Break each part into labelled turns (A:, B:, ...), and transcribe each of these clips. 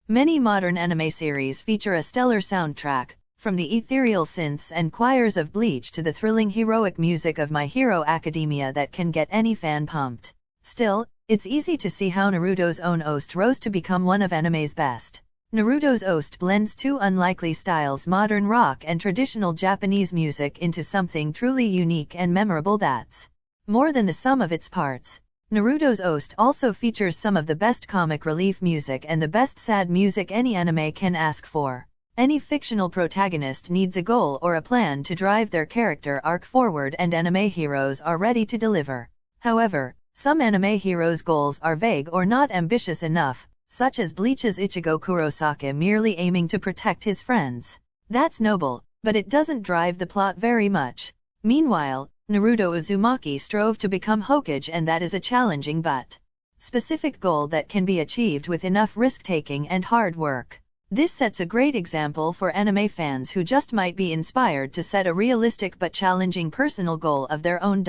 A: Many modern anime series feature a stellar soundtrack, from the ethereal synths and choirs of Bleach to the thrilling heroic music of My Hero Academia that can get any fan pumped. Still, it's easy to see how Naruto's own OST rose to become one of anime's best. Naruto's OST blends two unlikely styles, modern rock and traditional Japanese music, into something truly unique and memorable that's more than the sum of its parts. Naruto's OST also features some of the best comic relief music and the best sad music any anime can ask for. Any fictional protagonist needs a goal or a plan to drive their character arc forward, and anime heroes are ready to deliver. However, some anime heroes' goals are vague or not ambitious enough, such as Bleach's Ichigo Kurosaka merely aiming to protect his friends. That's noble, but it doesn't drive the plot very much. Meanwhile, Naruto Uzumaki strove to become Hokage, and that is a challenging but specific goal that can be achieved with enough risk-taking and hard work. This sets a great example for anime fans who just might be inspired to set a realistic but challenging personal goal of their own.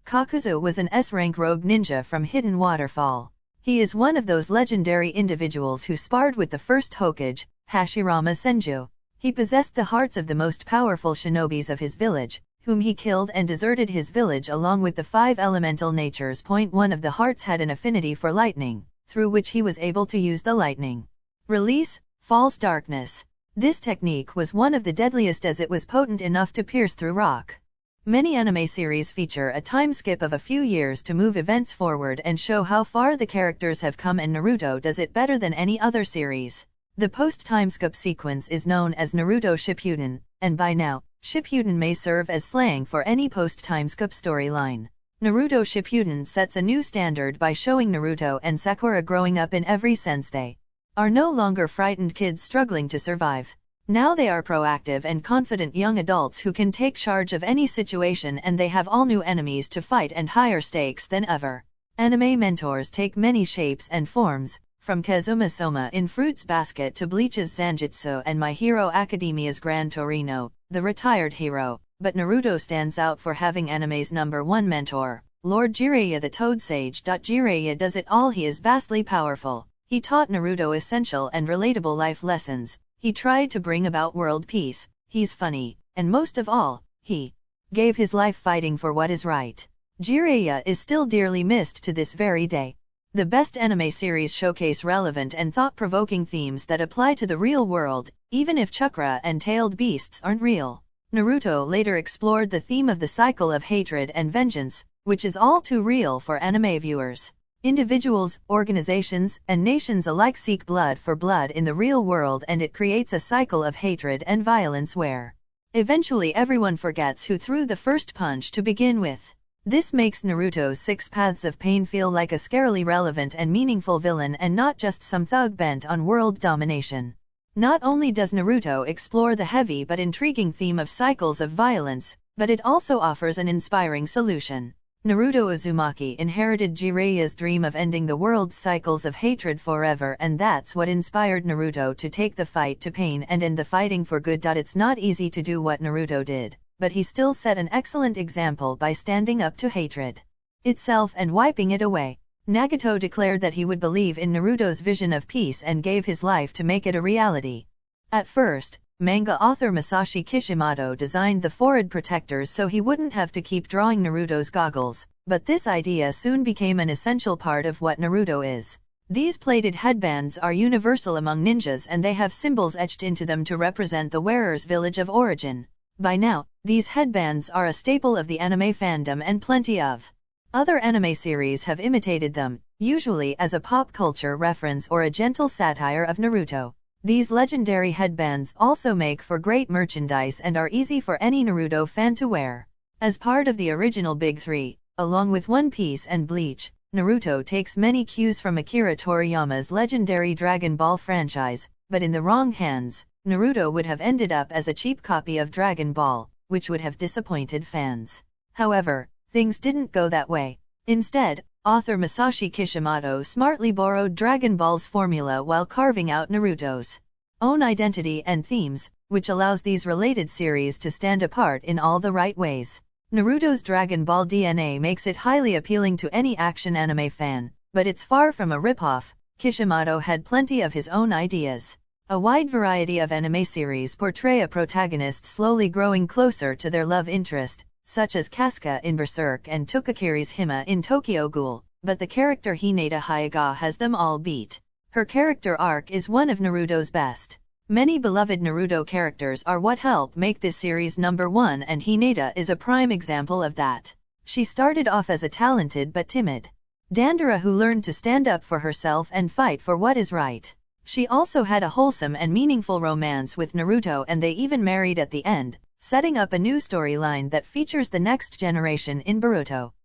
A: Kakuzu was an S-rank rogue ninja from Hidden Waterfall. He is one of those legendary individuals who sparred with the first Hokage, Hashirama Senju. He possessed the hearts of the most powerful shinobis of his village, whom he killed and deserted his village along with the 5 elemental natures. One of the hearts had an affinity for lightning, through which he was able to use the lightning release, false darkness. This technique was one of the deadliest as it was potent enough to pierce through rock. Many anime series feature a time skip of a few years to move events forward and show how far the characters have come, and Naruto does it better than any other series. The post-time skip sequence is known as Naruto Shippuden, and by now, Shippuden may serve as slang for any post-time skip storyline. Naruto Shippuden sets a new standard by showing Naruto and Sakura growing up in every sense. They are no longer frightened kids struggling to survive. Now they are proactive and confident young adults who can take charge of any situation, and they have all new enemies to fight and higher stakes than ever. Anime mentors take many shapes and forms, from Kazuma Soma in Fruits Basket to Bleach's Zanjutsu and My Hero Academia's Gran Torino, the retired hero, but Naruto stands out for having anime's #1 mentor, Lord Jiraiya the Toad Sage. Jiraiya does it all. He is vastly powerful. He taught Naruto essential and relatable life lessons. He tried to bring about world peace. He's funny, and most of all, he gave his life fighting for what is right. Jiraiya is still dearly missed to this very day. The best anime series showcase relevant and thought-provoking themes that apply to the real world, even if chakra and tailed beasts aren't real. Naruto later explored the theme of the cycle of hatred and vengeance, which is all too real for anime viewers. Individuals, organizations, and nations alike seek blood for blood in the real world, and it creates a cycle of hatred and violence where eventually everyone forgets who threw the first punch to begin with. This makes Naruto's 6 Paths of Pain feel like a scarily relevant and meaningful villain, and not just some thug bent on world domination. Not only does Naruto explore the heavy but intriguing theme of cycles of violence, but it also offers an inspiring solution. Naruto Uzumaki inherited Jiraiya's dream of ending the world's cycles of hatred forever, and that's what inspired Naruto to take the fight to pain and end the fighting for good. It's not easy to do what Naruto did, but he still set an excellent example by standing up to hatred itself and wiping it away. Nagato declared that he would believe in Naruto's vision of peace and gave his life to make it a reality. At first, manga author Masashi Kishimoto designed the forehead protectors so he wouldn't have to keep drawing Naruto's goggles, but this idea soon became an essential part of what Naruto is. These plated headbands are universal among ninjas, and they have symbols etched into them to represent the wearer's village of origin. By now, these headbands are a staple of the anime fandom, and plenty of other anime series have imitated them, usually as a pop culture reference or a gentle satire of Naruto. These legendary headbands also make for great merchandise and are easy for any Naruto fan to wear. As part of the original Big Three, along with One Piece and Bleach, Naruto takes many cues from Akira Toriyama's legendary Dragon Ball franchise, but in the wrong hands, Naruto would have ended up as a cheap copy of Dragon Ball, which would have disappointed fans. However, things didn't go that way. Instead, author Masashi Kishimoto smartly borrowed Dragon Ball's formula while carving out Naruto's own identity and themes, which allows these related series to stand apart in all the right ways. Naruto's Dragon Ball DNA makes it highly appealing to any action anime fan, but it's far from a ripoff. Kishimoto had plenty of his own ideas. A wide variety of anime series portray a protagonist slowly growing closer to their love interest, such as Kasuga in Berserk and Tokakiri's Hima in Tokyo Ghoul, but the character Hinata Hyuga has them all beat. Her character arc is one of Naruto's best. Many beloved Naruto characters are what help make this series #1, and Hinata is a prime example of that. She started off as a talented but timid Dandara who learned to stand up for herself and fight for what is right. She also had a wholesome and meaningful romance with Naruto, and they even married at the end, setting up a new storyline that features the next generation in Boruto.